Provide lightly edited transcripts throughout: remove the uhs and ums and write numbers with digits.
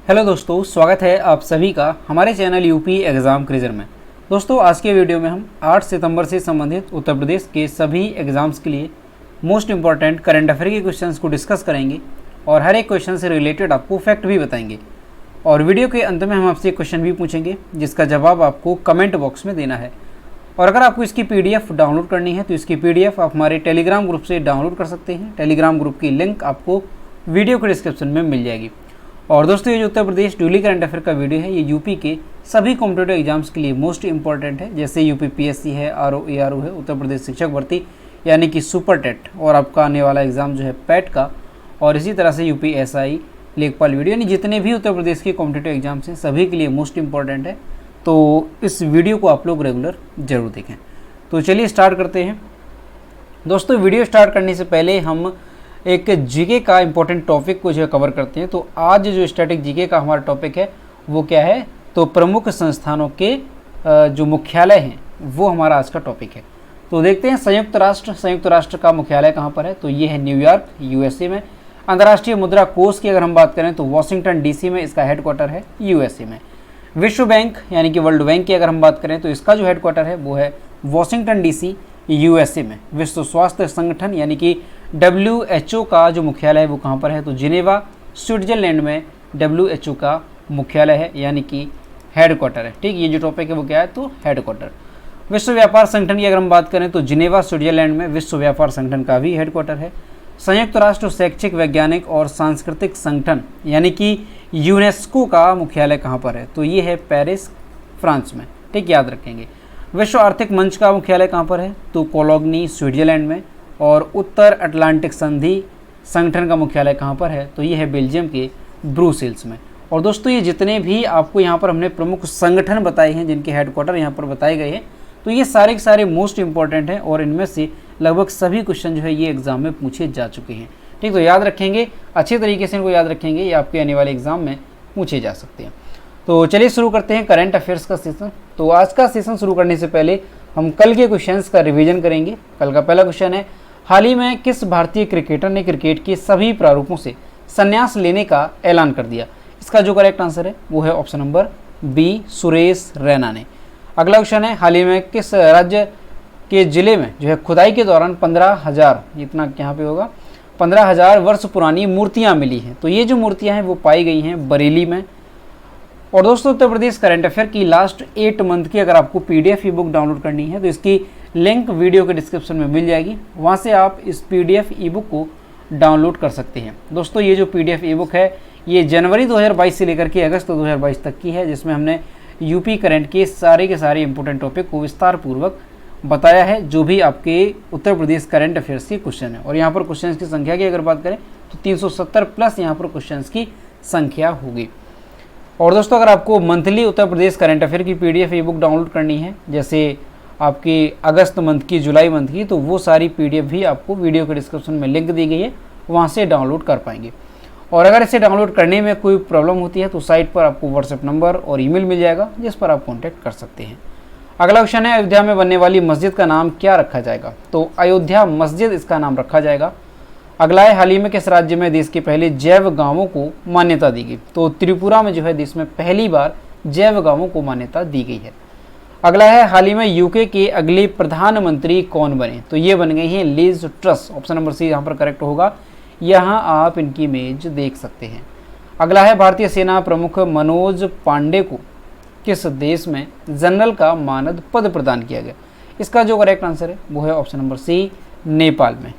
Hello दोस्तों, स्वागत है आप सभी का हमारे चैनल यूपी एग्ज़ाम क्रिजर में। दोस्तों, आज के वीडियो में हम 8 सितंबर से संबंधित उत्तर प्रदेश के सभी एग्ज़ाम्स के लिए मोस्ट इंपॉर्टेंट करंट अफेयर के क्वेश्चंस को डिस्कस करेंगे और हर एक क्वेश्चन से रिलेटेड आपको फैक्ट भी बताएंगे। और वीडियो के अंत में हम आपसे एक क्वेश्चन भी पूछेंगे जिसका जवाब आपको कमेंट बॉक्स में देना है। और अगर आपको इसकी PDF डाउनलोड करनी है तो इसकी PDF आप हमारे टेलीग्राम ग्रुप से डाउनलोड कर सकते हैं। टेलीग्राम ग्रुप की लिंक आपको वीडियो के डिस्क्रिप्शन में मिल जाएगी। और दोस्तों, ये जो Uttar Pradesh daily current affair का वीडियो है ये यूपी के सभी कॉम्पिटेटिव एग्जाम्स के लिए मोस्ट इंपॉर्टेंट है, जैसे यूपी PSC है, RO ARO है, उत्तर प्रदेश शिक्षक भर्ती यानी कि सुपर टेट और आपका आने वाला एग्ज़ाम जो है पैट का, और इसी तरह से यूपी SI लेखपाल वीडियो, यानी जितने भी उत्तर प्रदेश के कॉम्पिटेटिव एग्जाम्स हैं सभी के लिए मोस्ट इंपॉर्टेंट है। तो इस वीडियो को आप लोग रेगुलर जरूर देखें। तो चलिए स्टार्ट करते हैं। दोस्तों, वीडियो स्टार्ट करने से पहले हम एक जीके का इंपॉर्टेंट टॉपिक को जो है कवर करते हैं। तो आज जो स्टैटिक जीके का हमारा टॉपिक है वो क्या है, तो प्रमुख संस्थानों के जो मुख्यालय हैं वो हमारा आज का टॉपिक है। तो देखते हैं संयुक्त राष्ट्र का मुख्यालय कहाँ पर है, तो ये है न्यूयॉर्क USA में। अंतर्राष्ट्रीय मुद्रा कोष की अगर हम बात करें तो वॉशिंगटन DC में इसका हेडक्वार्टर है USA में। विश्व बैंक यानी कि वर्ल्ड बैंक की अगर हम बात करें तो इसका जो हेडक्वार्टर है वो है वॉशिंगटन DC USA में। विश्व स्वास्थ्य संगठन यानी कि WHO का जो मुख्यालय है वो कहाँ पर है, तो जिनेवा स्विट्जरलैंड में WHO का मुख्यालय है यानी कि हेडक्वार्टर है। ठीक, ये जो टॉपिक है वो क्या है, तो हेडक्वार्टर। विश्व व्यापार संगठन की अगर हम बात करें तो जिनेवा स्विट्जरलैंड में विश्व व्यापार संगठन का भी हेडक्वार्टर है। संयुक्त राष्ट्र शैक्षिक वैज्ञानिक और सांस्कृतिक संगठन यानी कि यूनेस्को का मुख्यालय कहाँ पर है, तो ये है पेरिस फ्रांस में। ठीक, याद रखेंगे। विश्व आर्थिक मंच का मुख्यालय कहाँ पर है, तो कोलोग्नी स्विट्जरलैंड में। और उत्तर अटलांटिक संधि संगठन का मुख्यालय कहाँ पर है, तो ये है बेल्जियम के ब्रुसेल्स में। और दोस्तों, ये जितने भी आपको यहाँ पर हमने प्रमुख संगठन बताए हैं जिनके हेडक्वार्टर यहाँ पर बताए गए हैं, तो ये सारे के सारे मोस्ट इंपॉर्टेंट हैं और इनमें से लगभग सभी क्वेश्चन जो है ये एग्जाम में पूछे जा चुके हैं। ठीक, तो याद रखेंगे, अच्छे तरीके से इनको याद रखेंगे, ये आपके आने वाले एग्जाम में पूछे जा सकते हैं। तो चलिए शुरू करते हैं करंट अफेयर्स का सेशन। तो आज का सेशन शुरू करने से पहले हम कल के क्वेश्चंस का रिवीजन करेंगे। कल का पहला क्वेश्चन है, हाल ही में किस भारतीय क्रिकेटर ने क्रिकेट के सभी प्रारूपों से संन्यास लेने का ऐलान कर दिया? इसका जो करेक्ट आंसर है वो है option number B, Suresh Raina ने। अगला क्वेश्चन है, हाल ही में किस राज्य के जिले में जो है खुदाई के दौरान 15,000, इतना यहाँ पे होगा, 15,000 वर्ष पुरानी मूर्तियाँ मिली हैं? तो ये जो मूर्तियाँ हैं वो पाई गई हैं बरेली में। और दोस्तों, उत्तर प्रदेश करंट अफेयर की लास्ट 8 मंथ की अगर आपको PDF ई बुक डाउनलोड करनी है तो इसकी लिंक वीडियो के डिस्क्रिप्शन में मिल जाएगी, वहाँ से आप इस PDF ई बुक को डाउनलोड कर सकते हैं। दोस्तों, ये जो PDF ई बुक है ये जनवरी 2022 से लेकर के अगस्त 2022 तक की है, जिसमें हमने यूपी करंट के सारे इंपॉर्टेंट टॉपिक को विस्तार पूर्वक बताया है, जो भी आपके उत्तर प्रदेश करंट अफेयर्स के क्वेश्चन है। और यहाँ पर क्वेश्चन की संख्या की अगर बात करें तो 370 प्लस यहाँ पर क्वेश्चन की संख्या होगी। और दोस्तों, अगर आपको monthly Uttar Pradesh current affair की PDF ई बुक डाउनलोड करनी है, जैसे आपकी अगस्त मंथ की, जुलाई मंथ की, तो वो सारी PDF भी आपको वीडियो के डिस्क्रिप्शन में लिंक दी गई है, वहाँ से डाउनलोड कर पाएंगे। और अगर इसे डाउनलोड करने में कोई प्रॉब्लम होती है तो साइट पर आपको WhatsApp नंबर और ईमेल मिल जाएगा जिस पर आप कॉन्टैक्ट कर सकते हैं। अगला क्वेश्चन है, अयोध्या में बनने वाली मस्जिद का नाम क्या रखा जाएगा? तो अयोध्या मस्जिद इसका नाम रखा जाएगा। अगला है, हाल ही में किस राज्य में देश के पहले जैव गांवों को मान्यता दी गई? तो त्रिपुरा में जो है देश में पहली बार जैव गांवों को मान्यता दी गई है। अगला है, हाल ही में UK के अगले प्रधानमंत्री कौन बने? तो ये बन गई हैं Liz Truss. Option number C यहाँ पर करेक्ट होगा, यहाँ आप इनकी इमेज देख सकते हैं। अगला है, भारतीय सेना प्रमुख मनोज पांडे को किस देश में जनरल का मानद पद प्रदान किया गया? इसका जो करेक्ट आंसर है वो है ऑप्शन नंबर C, नेपाल में।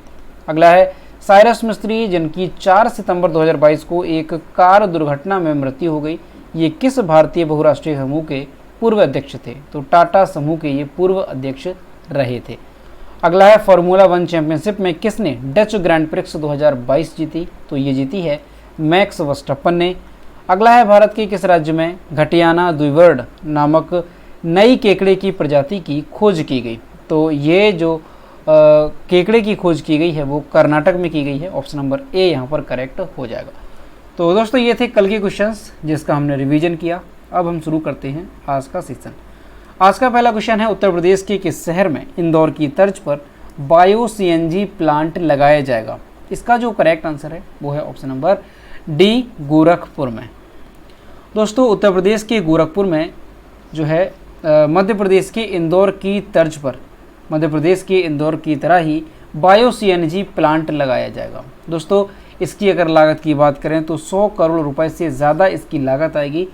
अगला है, साइरस मिस्त्री जिनकी 4 सितंबर 2022 को एक कार दुर्घटना में मृत्यु हो गई, ये किस भारतीय बहुराष्ट्रीय समूह के पूर्व अध्यक्ष थे? तो टाटा समूह के ये पूर्व अध्यक्ष रहे थे। अगला है, फार्मूला 1 चैंपियनशिप में किसने डच ग्रैंड प्रिक्स 2022 जीती? तो ये जीती है मैक्स वर्स्टप्पन ने। अगला है, भारत के किस राज्य में घटियाना द्विवर्ड नामक नई केकड़े की प्रजाति की खोज की गई? तो ये जो केकड़े की खोज की गई है वो कर्नाटक में की गई है। ऑप्शन नंबर A यहाँ पर करेक्ट हो जाएगा। तो दोस्तों, ये थे कल के क्वेश्चंस जिसका हमने रिवीजन किया। अब हम शुरू करते हैं आज का सेशन। आज का पहला क्वेश्चन है, उत्तर प्रदेश के किस शहर में इंदौर की तर्ज पर बायो CNG प्लांट लगाया जाएगा? इसका जो करेक्ट आंसर है वो है ऑप्शन नंबर D, गोरखपुर में। दोस्तों उत्तर प्रदेश के गोरखपुर में जो है मध्य प्रदेश के इंदौर की तर्ज पर, मध्य प्रदेश के इंदौर की तरह ही बायो सीएनजी प्लांट लगाया जाएगा। दोस्तों इसकी अगर लागत की बात करें तो 100 करोड़ रुपए से ज़्यादा इसकी लागत आएगी।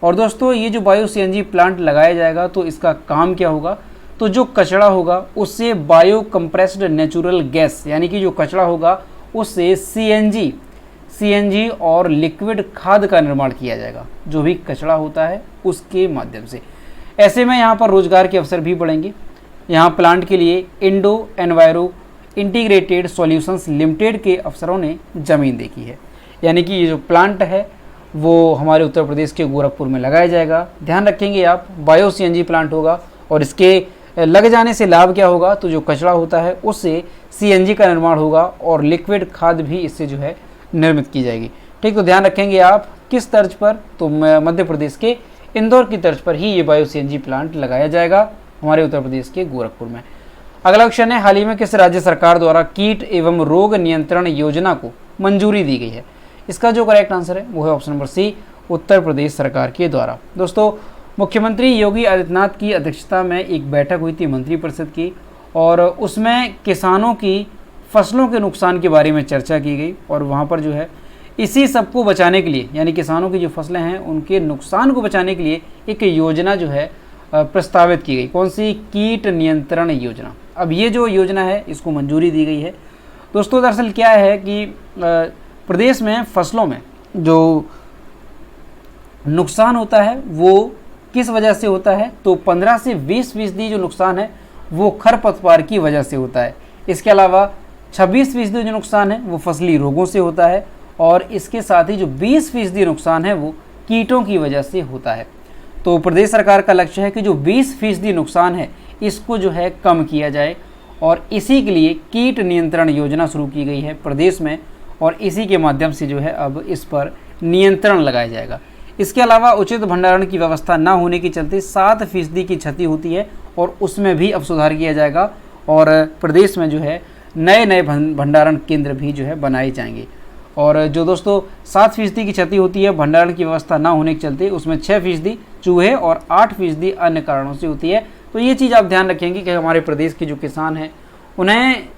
और दोस्तों ये जो बायो सीएनजी प्लांट लगाया जाएगा तो इसका काम क्या होगा, तो जो कचरा होगा उससे बायो कंप्रेस्ड नेचुरल गैस, यानी कि जो कचरा होगा उससे सीएनजी और लिक्विड खाद का निर्माण किया जाएगा, जो भी कचरा होता है उसके माध्यम से। ऐसे में यहाँ पर रोजगार के अवसर भी बढ़ेंगे। यहाँ प्लांट के लिए Indo enviro integrated solutions limited के अफसरों ने ज़मीन देखी है, यानी कि ये जो प्लांट है वो हमारे उत्तर प्रदेश के गोरखपुर में लगाया जाएगा। ध्यान रखेंगे आप, बायो सीएनजी प्लांट होगा और इसके लग जाने से लाभ क्या होगा, तो जो कचरा होता है उससे सीएनजी का निर्माण होगा और लिक्विड खाद भी इससे जो है निर्मित की जाएगी। ठीक, तो ध्यान रखेंगे आप किस तर्ज पर, तो मध्य प्रदेश के इंदौर की तर्ज पर ही ये बायो सीएनजी प्लांट लगाया जाएगा हमारे उत्तर प्रदेश के गोरखपुर में। अगला क्वेश्चन है, हाल ही में किस राज्य सरकार द्वारा कीट एवं रोग नियंत्रण योजना को मंजूरी दी गई है? इसका जो करेक्ट आंसर है वो है option number C, Uttar Pradesh सरकार के द्वारा। दोस्तों मुख्यमंत्री योगी आदित्यनाथ की अध्यक्षता में एक बैठक हुई थी मंत्रिपरिषद की, और उसमें किसानों की फसलों के नुकसान के बारे में चर्चा की गई। और वहाँ पर जो है इसी सबको बचाने के लिए, यानी किसानों की जो फसलें हैं उनके नुकसान को बचाने के लिए एक योजना जो है प्रस्तावित की गई। कौन सी? कीट नियंत्रण योजना। अब ये जो योजना है इसको मंजूरी दी गई है। दोस्तों दरअसल क्या है कि प्रदेश में फसलों में जो नुकसान होता है वो किस वजह से होता है, तो 15 से 20% जो नुकसान है वो खरपतवार की वजह से होता है। इसके अलावा 26% जो नुकसान है वो फसली रोगों से होता है, और इसके साथ ही जो 20% नुकसान है वो कीटों की वजह से होता है। तो प्रदेश सरकार का लक्ष्य है कि जो 20% नुकसान है इसको जो है कम किया जाए, और इसी के लिए कीट नियंत्रण योजना शुरू की गई है प्रदेश में, और इसी के माध्यम से जो है अब इस पर नियंत्रण लगाया जाएगा। इसके अलावा उचित भंडारण की व्यवस्था न होने के चलते 7% की क्षति होती है, और उसमें भी अब सुधार किया जाएगा, और प्रदेश में जो है नए भंडारण केंद्र भी जो है बनाए जाएंगे। और जो दोस्तों 7% की क्षति होती है भंडारण की व्यवस्था ना होने के चलते, उसमें 6% चूहे और 8% अन्य कारणों से होती है। तो ये चीज़ आप ध्यान रखेंगे कि हमारे प्रदेश के जो किसान हैं उन्हें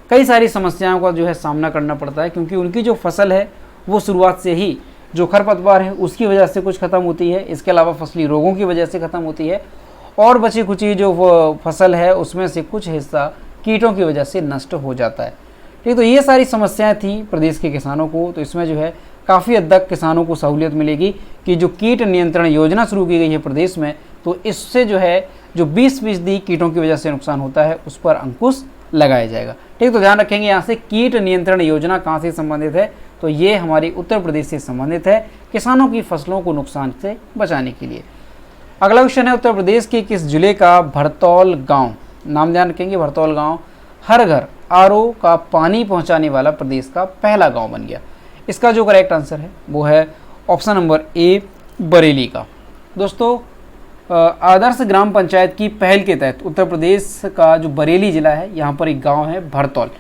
कई सारी समस्याओं का जो है सामना करना पड़ता है, क्योंकि उनकी जो फसल है वो शुरुआत से ही जो खरपतवार है उसकी वजह से कुछ ख़त्म होती है, इसके अलावा फसली रोगों की वजह से ख़त्म होती है, और बची खुची जो फसल है उसमें से कुछ हिस्सा कीटों की वजह से नष्ट हो जाता है। ठीक, तो ये सारी समस्याएं थी प्रदेश के किसानों को। तो इसमें जो है काफ़ी हद तक किसानों को सहूलियत मिलेगी कि जो कीट नियंत्रण योजना शुरू की गई है प्रदेश में, तो इससे जो है जो 20% कीटों की वजह से नुकसान होता है उस पर अंकुश लगाया जाएगा। ठीक, तो ध्यान रखेंगे यहाँ से कीट नियंत्रण योजना कहाँ से संबंधित है, तो ये हमारी उत्तर प्रदेश से संबंधित है, किसानों की फसलों को नुकसान से बचाने के लिए। अगला क्वेश्चन है, उत्तर प्रदेश के किस जिले का भरतौल गाँव, नाम ध्यान रखेंगे, भरतौल गाँव हर घर आरओ का पानी पहुंचाने वाला प्रदेश का पहला गांव बन गया? इसका जो करेक्ट आंसर है वो है ऑप्शन नंबर ए, बरेली का। दोस्तों आदर्श ग्राम पंचायत की पहल के तहत उत्तर प्रदेश का जो बरेली जिला है यहाँ पर एक गांव है भरतौल।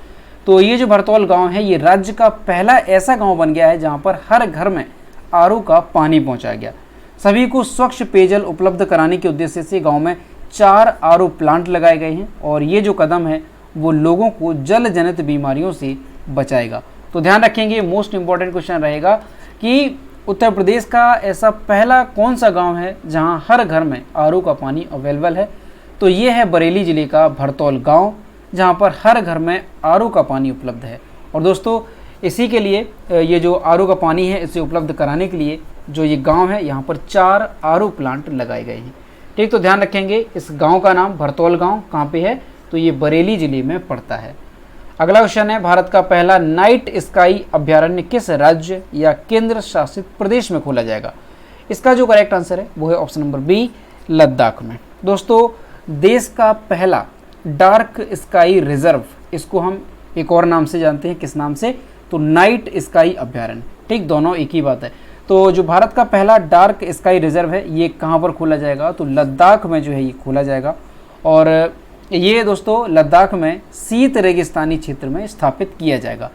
तो ये जो भरतौल गांव है ये राज्य का पहला ऐसा गांव बन गया है जहाँ पर हर घर में आरओ का पानी पहुँचाया गया। सभी को स्वच्छ पेयजल उपलब्ध कराने के उद्देश्य से गाँव में 4 आरओ प्लांट लगाए गए हैं, और ये जो कदम है वो लोगों को जल जनित बीमारियों से बचाएगा। तो ध्यान रखेंगे, मोस्ट इंपॉर्टेंट क्वेश्चन रहेगा कि उत्तर प्रदेश का ऐसा पहला कौन सा गांव है जहां हर घर में आरओ का पानी अवेलेबल है, तो ये है बरेली जिले का भरतौल गांव, जहां पर हर घर में आरओ का पानी उपलब्ध है। और दोस्तों इसी के लिए ये जो आरओ का पानी है इसे उपलब्ध कराने के लिए जो ये गाँव है यहाँ पर 4 आरओ प्लांट लगाए गए हैं। ठीक, तो ध्यान रखेंगे इस गाँव का नाम भरतौल गाँव कहाँ पे है, तो ये बरेली जिले में पड़ता है। अगला क्वेश्चन है, भारत का पहला नाइट स्काई अभ्यारण्य किस राज्य या केंद्र शासित प्रदेश में खोला जाएगा? इसका जो करेक्ट आंसर है वो है ऑप्शन नंबर बी, लद्दाख में। दोस्तों देश का पहला डार्क स्काई रिजर्व, इसको हम एक और नाम से जानते हैं, किस नाम से, तो नाइट स्काई अभ्यारण्य। ठीक, दोनों एक ही बात है। तो जो भारत का पहला डार्क स्काई रिजर्व है ये कहाँ पर खोला जाएगा, तो लद्दाख में जो है ये खोला जाएगा, और ये दोस्तों लद्दाख में शीत रेगिस्तानी क्षेत्र में स्थापित किया जाएगा।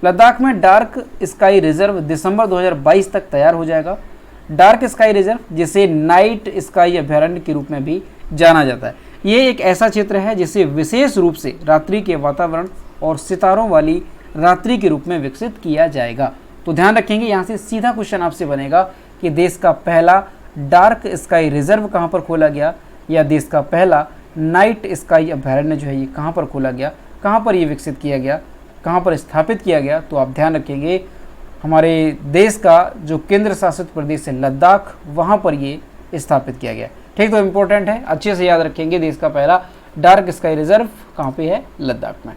लद्दाख में डार्क स्काई रिजर्व दिसंबर 2022 तक तैयार हो जाएगा। डार्क स्काई रिजर्व, जिसे नाइट स्काई अभयारण्य के रूप में भी जाना जाता है। ये एक ऐसा क्षेत्र है जिसे विशेष रूप से रात्रि के वातावरण और सितारों वाली रात्रि के रूप में विकसित किया जाएगा। तो ध्यान रखेंगे, यहाँ से सीधा क्वेश्चन आपसे बनेगा कि देश का पहला डार्क स्काई रिजर्व कहाँ पर खोला गया, या देश का पहला नाइट स्काई अभयारण्य जो है ये कहाँ पर खोला गया, कहाँ पर ये विकसित किया गया, कहाँ पर स्थापित किया गया। तो आप ध्यान रखेंगे, हमारे देश का जो केंद्र शासित प्रदेश है लद्दाख, वहाँ पर ये स्थापित किया गया। ठीक, तो इम्पोर्टेंट है, अच्छे से याद रखेंगे। देश का पहला डार्क स्काई रिजर्व कहाँ पे है? लद्दाख में।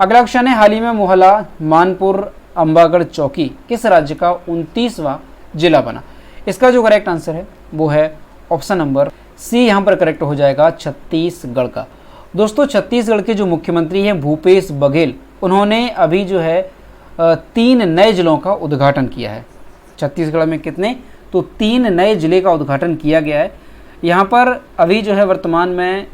अगला क्वेश्चन है, हाल ही में मोहला मानपुर अंबागढ़ चौकी किस राज्य का 29वां जिला बना? इसका जो करेक्ट आंसर है वो है ऑप्शन नंबर सी, यहाँ पर करेक्ट हो जाएगा छत्तीसगढ़ का। दोस्तों, छत्तीसगढ़ के जो मुख्यमंत्री हैं भूपेश बघेल, उन्होंने अभी जो है 3 नए जिलों का उद्घाटन किया है। छत्तीसगढ़ में कितने? तो 3 नए जिले का उद्घाटन किया गया है। यहाँ पर अभी जो है वर्तमान में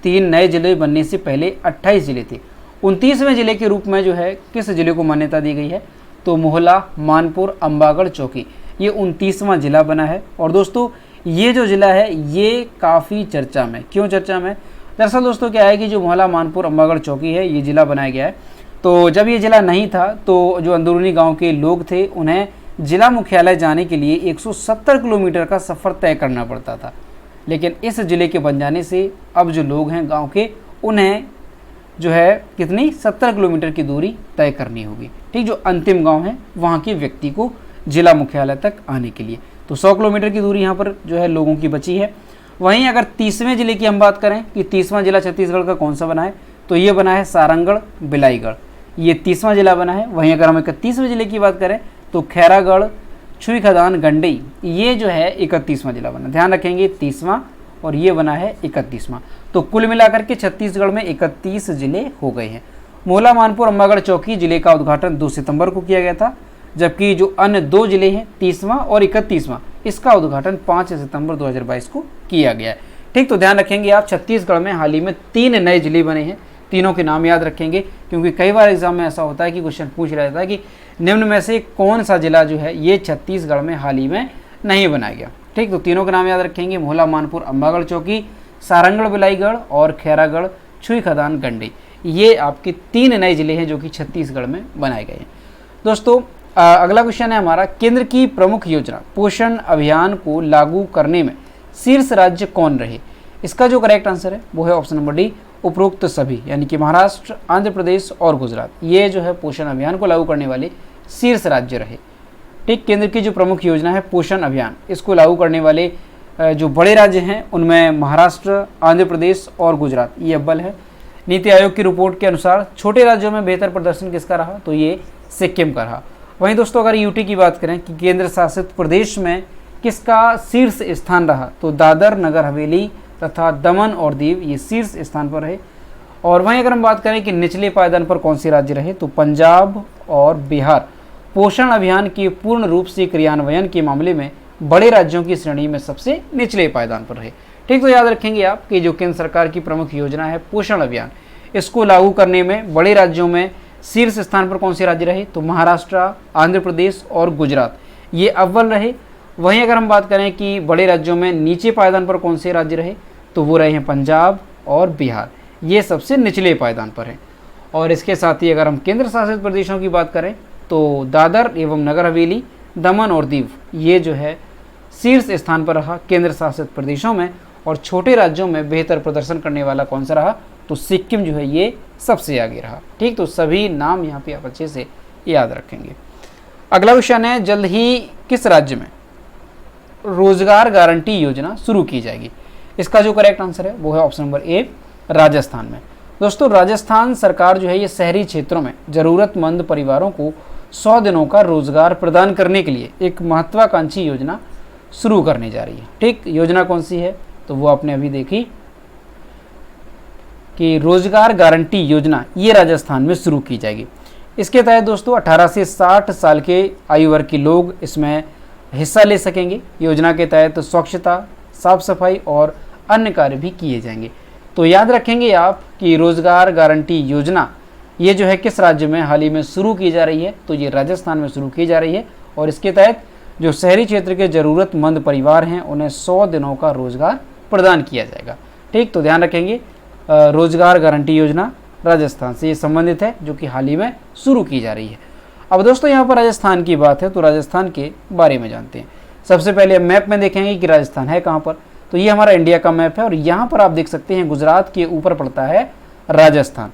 3 नए जिले बनने से पहले 28 जिले थे। 29वें जिले के रूप में जो है किस जिले को मान्यता दी गई है? तो मोहला मानपुर अंबागढ़ चौकी, ये 29वां जिला बना है। और दोस्तों, ये जो ज़िला है ये काफ़ी चर्चा में। क्यों चर्चा में? दरअसल दोस्तों क्या है कि जो मोहला मानपुर अंबागढ़ चौकी है ये ज़िला बनाया गया है। तो जब ये ज़िला नहीं था तो जो अंदरूनी गांव के लोग थे उन्हें ज़िला मुख्यालय जाने के लिए 170 किलोमीटर का सफ़र तय करना पड़ता था। लेकिन इस ज़िले के बन जाने से अब जो लोग हैं गाँव के, उन्हें जो है कितनी 70 किलोमीटर की दूरी तय करनी होगी। ठीक, जो अंतिम गाँव है वहाँ के व्यक्ति को जिला मुख्यालय तक आने के लिए। तो 100 किलोमीटर की दूरी यहाँ पर जो है लोगों की बची है। वहीं अगर 30वें जिले की हम बात करें कि 30वां जिला छत्तीसगढ़ का कौन सा बना है, तो ये बना है सारंगढ़ बिलाईगढ़, ये 30वां जिला बना है। वहीं अगर हम 31वें जिले की बात करें तो खैरागढ़ छुईखदान गंडई, ये जो है 31वां जिला बना। ध्यान रखेंगे 30वां और ये बना है 31वां। तो कुल मिलाकर के छत्तीसगढ़ में 31 जिले हो गए हैं। मोहला मानपुर अंबागढ़ चौकी जिले का उद्घाटन 2 सितंबर को किया गया था, जबकि जो अन्य 2 जिले हैं 30वां और 31वां, इसका उद्घाटन 5 सितंबर 2022 को किया गया है। ठीक, तो ध्यान रखेंगे आप, छत्तीसगढ़ में हाल ही में 3 नए जिले बने हैं। तीनों के नाम याद रखेंगे, क्योंकि कई बार एग्जाम में ऐसा होता है कि क्वेश्चन पूछ रहा था कि निम्न में से कौन सा जिला जो है ये छत्तीसगढ़ में हाल ही में नहीं बनाया गया। ठीक, तो तीनों के नाम याद रखेंगे, मोहला मानपुर अंबागढ़ चौकी, सारंगढ़ बिलाईगढ़ और खैरागढ़ छुईखदान गंडई। ये आपके 3 नए जिले हैं जो कि छत्तीसगढ़ में बनाए गए हैं। दोस्तों, अगला क्वेश्चन है हमारा, केंद्र की प्रमुख योजना पोषण अभियान को लागू करने में शीर्ष राज्य कौन रहे? इसका जो करेक्ट आंसर है वो है ऑप्शन नंबर डी, उपरोक्त सभी, यानी कि महाराष्ट्र, आंध्र प्रदेश और गुजरात, ये जो है पोषण अभियान को लागू करने वाले शीर्ष राज्य रहे। ठीक, केंद्र की जो प्रमुख योजना है पोषण अभियान, इसको लागू करने वाले जो बड़े राज्य हैं उनमें महाराष्ट्र, आंध्र प्रदेश और गुजरात, ये अव्वल है। नीति आयोग की रिपोर्ट के अनुसार छोटे राज्यों में बेहतर प्रदर्शन किसका रहा? तो ये सिक्किम का रहा। वहीं दोस्तों, अगर यूटी की बात करें कि केंद्र शासित प्रदेश में किसका शीर्ष स्थान रहा, तो दादर नगर हवेली तथा दमन और दीव ये शीर्ष स्थान पर रहे। और वहीं अगर हम बात करें कि निचले पायदान पर कौन से राज्य रहे, तो पंजाब और बिहार पोषण अभियान के पूर्ण रूप से क्रियान्वयन के मामले में बड़े राज्यों की श्रेणी में सबसे निचले पायदान पर रहे। ठीक, तो याद रखेंगे आप कि जो केंद्र सरकार की प्रमुख योजना है पोषण अभियान, इसको लागू करने में बड़े राज्यों में शीर्ष स्थान पर कौन से राज्य रहे, तो महाराष्ट्र, आंध्र प्रदेश और गुजरात, ये अव्वल रहे। वहीं अगर हम बात करें कि बड़े राज्यों में नीचे पायदान पर कौन से राज्य रहे, तो वो रहे हैं पंजाब और बिहार, ये सबसे निचले पायदान पर हैं। और इसके साथ ही अगर हम केंद्र शासित प्रदेशों की बात करें तो दादर एवं नगर हवेली, दमन और दीव, ये जो है शीर्ष स्थान पर रहा केंद्र शासित प्रदेशों में। और छोटे राज्यों में बेहतर प्रदर्शन करने वाला कौन सा रहा, तो सिक्किम जो है ये सबसे आगे रहा। ठीक, तो सभी नाम यहाँ पे आप अच्छे से याद रखेंगे। अगला क्वेश्चन है, जल्द ही किस राज्य में रोजगार गारंटी योजना शुरू की जाएगी? इसका जो करेक्ट आंसर है वो है ऑप्शन नंबर ए, राजस्थान में। दोस्तों, राजस्थान सरकार जो है ये शहरी क्षेत्रों में ज़रूरतमंद परिवारों को 100 दिनों का रोजगार प्रदान करने के लिए एक महत्वाकांक्षी योजना शुरू करने जा रही है। ठीक, योजना कौन सी है, तो वो आपने अभी देखी कि रोजगार गारंटी योजना ये राजस्थान में शुरू की जाएगी। इसके तहत दोस्तों 18 से 60 साल के आयु वर्ग के लोग इसमें हिस्सा ले सकेंगे। योजना के तहत स्वच्छता, साफ सफाई और अन्य कार्य भी किए जाएंगे। तो याद रखेंगे आप कि रोजगार गारंटी योजना ये जो है किस राज्य में हाल ही में शुरू की जा रही है, तो ये राजस्थान में शुरू की जा रही है। और इसके तहत जो शहरी क्षेत्र के ज़रूरतमंद परिवार हैं उन्हें 100 दिनों का रोजगार प्रदान किया जाएगा। ठीक, तो ध्यान रखेंगे रोजगार गारंटी योजना राजस्थान से ये संबंधित है, जो कि हाल ही में शुरू की जा रही है। अब दोस्तों यहाँ पर राजस्थान की बात है तो राजस्थान के बारे में जानते हैं। सबसे पहले मैप में देखेंगे कि राजस्थान है कहाँ पर। तो ये हमारा इंडिया का मैप है और यहाँ पर आप देख सकते हैं गुजरात के ऊपर पड़ता है राजस्थान।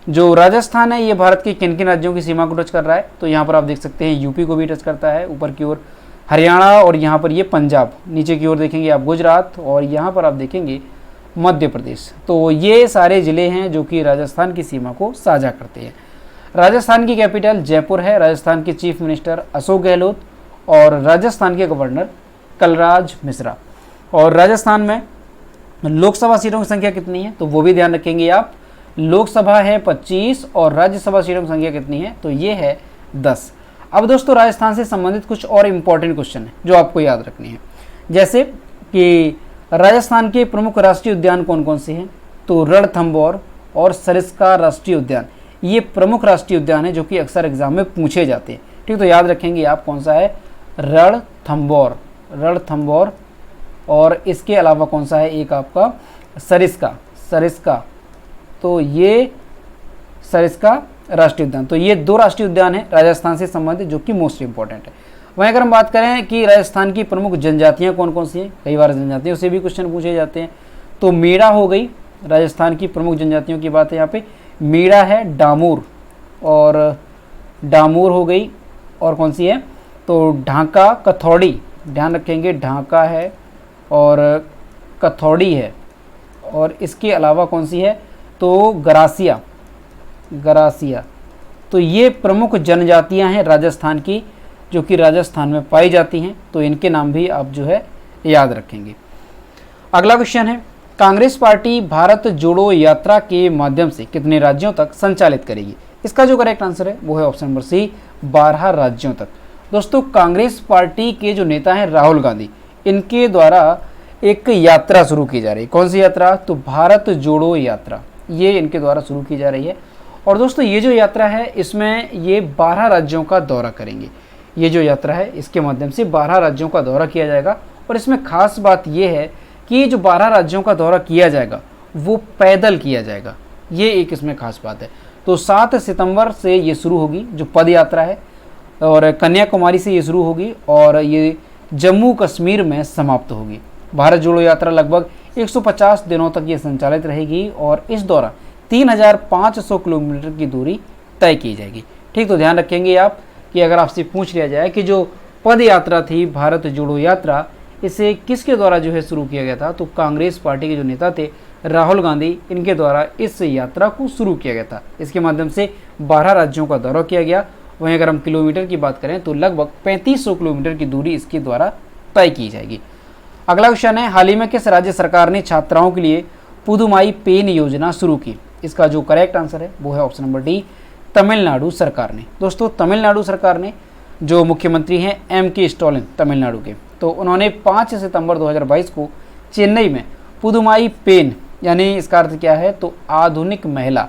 जो राजस्थान है ये भारत के किन किन राज्यों की सीमा को टच कर रहा है, तो यहाँ पर आप देख सकते हैं यूपी को भी टच करता है ऊपर की ओर, हरियाणा और यहाँ पर ये पंजाब, नीचे की ओर देखेंगे आप गुजरात और यहाँ पर आप देखेंगे मध्य प्रदेश। तो ये सारे ज़िले हैं जो कि राजस्थान की सीमा को साझा करते हैं। राजस्थान की कैपिटल जयपुर है। राजस्थान के चीफ मिनिस्टर अशोक गहलोत और राजस्थान के गवर्नर कलराज मिश्रा। और राजस्थान में लोकसभा सीटों की संख्या कितनी है तो वो भी ध्यान रखेंगे आप। लोकसभा है 25 और राज्यसभा सीटों की संख्या कितनी है तो ये है 10। अब दोस्तों राजस्थान से संबंधित कुछ और इम्पॉर्टेंट क्वेश्चन है जो आपको याद रखनी है, जैसे कि राजस्थान के प्रमुख राष्ट्रीय उद्यान कौन कौन से हैं, तो रणथंभौर और सरिस्का राष्ट्रीय उद्यान ये प्रमुख राष्ट्रीय उद्यान है जो कि अक्सर एग्जाम में पूछे जाते हैं। ठीक, तो याद रखेंगे आप कौन सा है, रणथंभौर, रणथंभौर। और इसके अलावा कौन सा है एक आपका सरिस्का, सरिस्का, तो ये सरिस्का राष्ट्रीय उद्यान। तो ये 2 राष्ट्रीय उद्यान है राजस्थान से संबंधित जो कि मोस्ट इंपॉर्टेंट है। वहीं अगर हम बात करें कि राजस्थान की प्रमुख जनजातियां कौन कौन सी हैं, कई बार जनजातियों से भी क्वेश्चन पूछे जाते हैं। तो मीणा हो गई, राजस्थान की प्रमुख जनजातियों की बात है यहाँ पे, मीणा है, डामूर और डामूर हो गई, और कौन सी है तो ढाका कथौड़ी, ध्यान रखेंगे ढाका है और कथौड़ी है। और इसके अलावा कौन सी है तो गरासिया, गरासिया। तो ये प्रमुख जनजातियां हैं राजस्थान की जो कि राजस्थान में पाई जाती हैं, तो इनके नाम भी आप जो है याद रखेंगे। अगला क्वेश्चन है, कांग्रेस पार्टी भारत जोड़ो यात्रा के माध्यम से कितने राज्यों तक संचालित करेगी। इसका जो करेक्ट आंसर है वो है ऑप्शन नंबर सी, 12 राज्यों तक। दोस्तों कांग्रेस पार्टी के जो नेता हैं राहुल गांधी, इनके द्वारा एक यात्रा शुरू की जा रही है। कौन सी यात्रा तो भारत जोड़ो यात्रा, ये इनके द्वारा शुरू की जा रही है। और दोस्तों ये जो यात्रा है इसमें ये 12 राज्यों का दौरा करेंगे। ये जो यात्रा है इसके माध्यम से 12 राज्यों का दौरा किया जाएगा। और इसमें खास बात ये है कि जो 12 राज्यों का दौरा किया जाएगा वो पैदल किया जाएगा, ये एक इसमें खास बात है। तो 7 सितंबर से ये शुरू होगी जो पद यात्रा है, और कन्याकुमारी से ये शुरू होगी और ये जम्मू कश्मीर में समाप्त होगी। भारत जोड़ो यात्रा लगभग 150 दिनों तक ये संचालित रहेगी और इस दौरान 3500 किलोमीटर की दूरी तय की जाएगी। ठीक, तो ध्यान रखेंगे आप कि अगर आपसे पूछ लिया जाए कि जो पद यात्रा थी भारत जोड़ो यात्रा, इसे किसके द्वारा जो है शुरू किया गया था, तो कांग्रेस पार्टी के जो नेता थे राहुल गांधी, इनके द्वारा इस यात्रा को शुरू किया गया था। इसके माध्यम से 12 राज्यों का दौरा किया गया। वहीं अगर हम किलोमीटर की बात करें तो लगभग 3500 किलोमीटर की दूरी इसके द्वारा तय की जाएगी। अगला क्वेश्चन है, हाल ही में किस राज्य सरकार ने छात्राओं के लिए पुदुमाई पेन योजना शुरू की। इसका जो करेक्ट आंसर है वो है ऑप्शन नंबर डी, तमिलनाडु सरकार ने। दोस्तों तमिलनाडु सरकार ने, जो मुख्यमंत्री हैं M.K. स्टालिन तमिलनाडु के, तो उन्होंने 5 सितंबर 2022 को चेन्नई में पुदुमाई पेन, यानी इसका अर्थ क्या है तो आधुनिक महिला,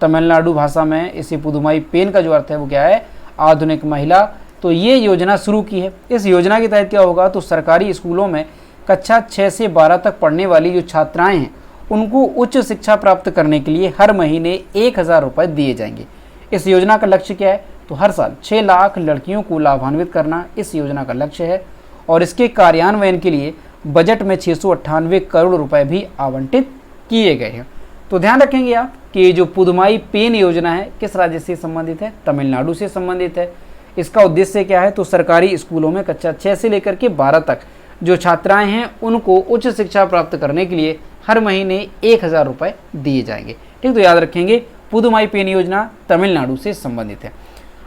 तमिलनाडु भाषा में इसे पुदुमाई पेन का जो अर्थ है वो क्या है, आधुनिक महिला। तो ये योजना शुरू की है। इस योजना के तहत क्या होगा तो सरकारी स्कूलों में कक्षा 6 से 12 तक पढ़ने वाली जो छात्राएं हैं उनको उच्च शिक्षा प्राप्त करने के लिए हर महीने 1000 रुपये दिए जाएंगे। इस योजना का लक्ष्य क्या है तो हर साल 6 लाख लड़कियों को लाभान्वित करना इस योजना का लक्ष्य है। और इसके कार्यान्वयन के लिए बजट में 698 करोड़ रुपए भी आवंटित किए गए हैं। तो ध्यान रखेंगे आप कि जो पुदुमाई पेन योजना है किस राज्य से संबंधित है, तमिलनाडु से संबंधित है। इसका उद्देश्य क्या है तो सरकारी स्कूलों में कक्षा 6 से लेकर के 12 तक जो छात्राएं हैं उनको उच्च शिक्षा प्राप्त करने के लिए हर महीने 1000 रुपये दिए जाएंगे। ठीक, तो याद रखेंगे पुदुमाई पेन योजना तमिलनाडु से संबंधित है।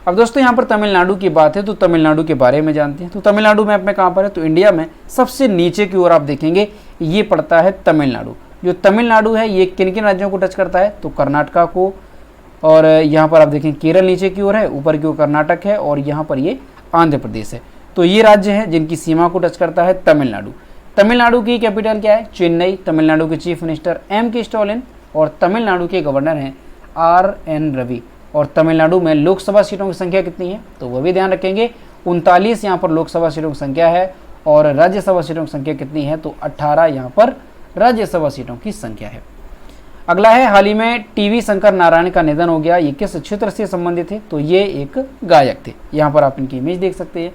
अब दोस्तों यहाँ पर तमिलनाडु की बात है तो तमिलनाडु के बारे में जानते हैं। तो तमिलनाडु मैप में कहाँ पर है तो इंडिया में सबसे नीचे की ओर आप देखेंगे ये पड़ता है तमिलनाडु। जो तमिलनाडु है ये किन किन राज्यों को टच करता है तो कर्नाटका को, और यहाँ पर आप देखें केरल नीचे की ओर है, ऊपर की ओर कर्नाटक है और यहाँ पर ये आंध्र प्रदेश है। तो ये राज्य हैं जिनकी सीमा को टच करता है तमिलनाडु। तमिलनाडु की कैपिटल क्या है चेन्नई। तमिलनाडु के चीफ मिनिस्टर M.K. स्टालिन और तमिलनाडु के गवर्नर हैं R.N. रवि। और तमिलनाडु में लोकसभा सीटों की संख्या कितनी है तो वो भी ध्यान रखेंगे 39 यहाँ पर लोकसभा सीटों की संख्या है और राज्यसभा सीटों की संख्या कितनी है, तो 18 यहाँ पर राज्यसभा सीटों की संख्या है। अगला है, हाल ही में टीवी शंकर नारायण का निधन हो गया, ये किस क्षेत्र से संबंधित थे, तो ये एक गायक थे। यहाँ पर आप इनकी इमेज देख सकते हैं।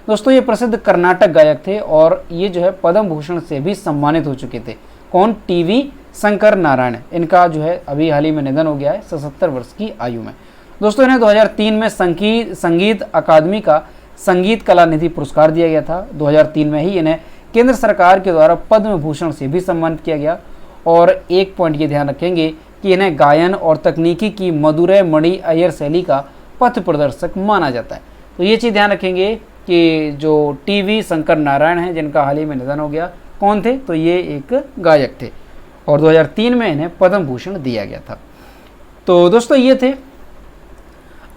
दोस्तों ये प्रसिद्ध कर्नाटक गायक थे और ये जो है पद्म भूषण से भी सम्मानित हो चुके थे। कौन, टीवी शंकर नारायण। इनका जो है अभी हाल ही में निधन हो गया है 77 वर्ष की आयु में। दोस्तों इन्हें 2003 में संगीत अकादमी का संगीत कला निधि पुरस्कार दिया गया था। 2003 में ही इन्हें केंद्र सरकार के द्वारा पद्म भूषण से भी सम्मानित किया गया। और एक पॉइंट ये ध्यान रखेंगे कि इन्हें गायन और तकनीकी की मधुरै मणि अय्यर शैली का पथ प्रदर्शक माना जाता है। तो ये चीज़ ध्यान रखेंगे कि जो टीवी शंकर नारायण हैं जिनका हाल ही में निधन हो गया, कौन थे, तो ये एक गायक थे और 2003 में इन्हें पद्म भूषण दिया गया था। तो दोस्तों ये थे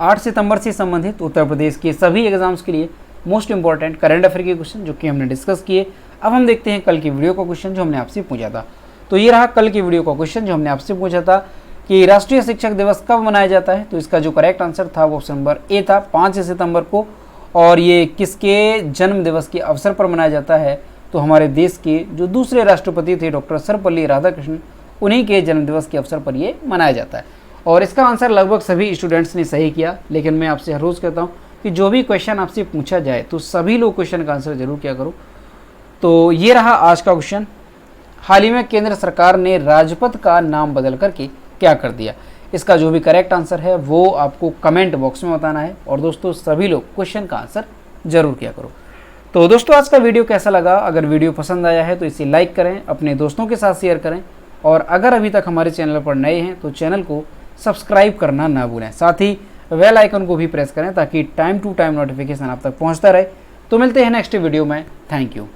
8 सितंबर से संबंधित उत्तर प्रदेश के सभी एग्जाम्स के लिए मोस्ट इंपॉर्टेंट करंट अफेयर के क्वेश्चन जो कि हमने डिस्कस किए। अब हम देखते हैं कल की वीडियो का क्वेश्चन जो हमने आपसे पूछा था। तो ये रहा कल की वीडियो का क्वेश्चन जो हमने आपसे पूछा था कि राष्ट्रीय शिक्षक दिवस कब मनाया जाता है। तो इसका जो करेक्ट आंसर था वो ऑप्शन नंबर ए था, 5 सितंबर को। और ये किसके जन्म दिवस के अवसर पर मनाया जाता है, तो हमारे देश के जो दूसरे राष्ट्रपति थे डॉक्टर सर्वपल्ली राधाकृष्णन, उन्हीं के जन्म दिवस के अवसर पर ये मनाया जाता है। और इसका आंसर लगभग सभी स्टूडेंट्स ने सही किया। लेकिन मैं आपसे हर रोज़ कहता हूँ कि जो भी क्वेश्चन आपसे पूछा जाए तो सभी लोग क्वेश्चन का आंसर जरूर किया करो। तो ये रहा आज का क्वेश्चन, हाल ही में केंद्र सरकार ने राजपथ का नाम बदल करके क्या कर दिया। इसका जो भी करेक्ट आंसर है वो आपको कमेंट बॉक्स में बताना है। और दोस्तों सभी लोग क्वेश्चन का आंसर जरूर किया करो। तो दोस्तों आज का वीडियो कैसा लगा, अगर वीडियो पसंद आया है तो इसे लाइक करें, अपने दोस्तों के साथ शेयर करें और अगर अभी तक हमारे चैनल पर नए हैं तो चैनल को सब्सक्राइब करना ना भूलें। साथ ही बेल आइकन को भी प्रेस करें ताकि टाइम टू टाइम नोटिफिकेशन आप तक पहुंचता रहे। तो मिलते हैं नेक्स्ट वीडियो में। Thank you.